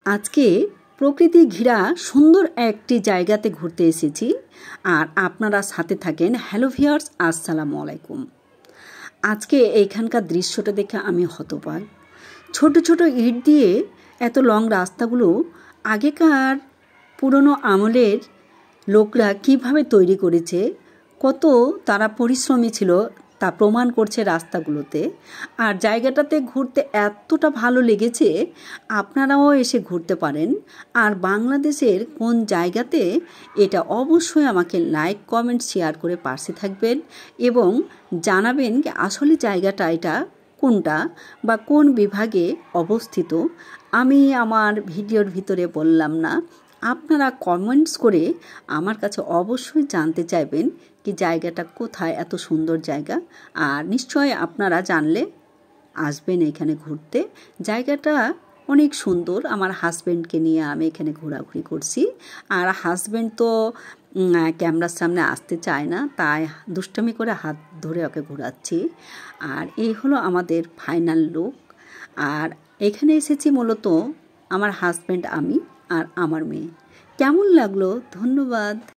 আজকে প্রকৃতি ঘিরা সুন্দর একটি জায়গাতে ঘুরতে এসেছি আর আপনারা সাথে থাকেন। হ্যালো ভিউয়ার্স, আসসালামু আলাইকুম। আজকে এইখানকার দৃশ্যটা দেখে আমি হতবাক। ছোট ছোট ইট দিয়ে এত লং রাস্তাগুলো আগেকার পুরনো আমলের লোকরা কিভাবে তৈরি করেছে, কত তারা পরিশ্রমী ছিল তা প্রমাণ করছে রাস্তাগুলোতে। আর জায়গাটাতে ঘুরতে এতটা ভালো লেগেছে, আপনারাও এসে ঘুরতে পারেন। আর বাংলাদেশের কোন জায়গাতে এটা অবশ্যই আমাকে লাইক কমেন্ট শেয়ার করে পাশে থাকবেন এবং জানাবেন যে আসলে জায়গাটা এটা কোনটা বা কোন বিভাগে অবস্থিত। আমি আমার ভিডিওর ভিতরে বললাম না, আপনারা কমেন্টস করে আমার কাছে অবশ্যই জানতে চাইবেন কি জায়গাটা কোথায়, এত সুন্দর জায়গা। আর নিশ্চয় আপনারা জানলে আসবেন এখানে ঘুরতে। জায়গাটা অনেক সুন্দর। আমার হাজব্যান্ডকে নিয়ে আমি এখানে ঘোরাঘুরি করছি। আর হাজব্যান্ড তো ক্যামেরার সামনে আসতে চায় না, তাই দুষ্টামি করে হাত ধরে ওকে ঘোরাচ্ছি। আর এই হলো আমাদের ফাইনাল লুক। আর এখানে এসেছি মূলত আমার হাজব্যান্ড, আমি আর আমার মেয়ে। কেমন লাগলো? ধন্যবাদ।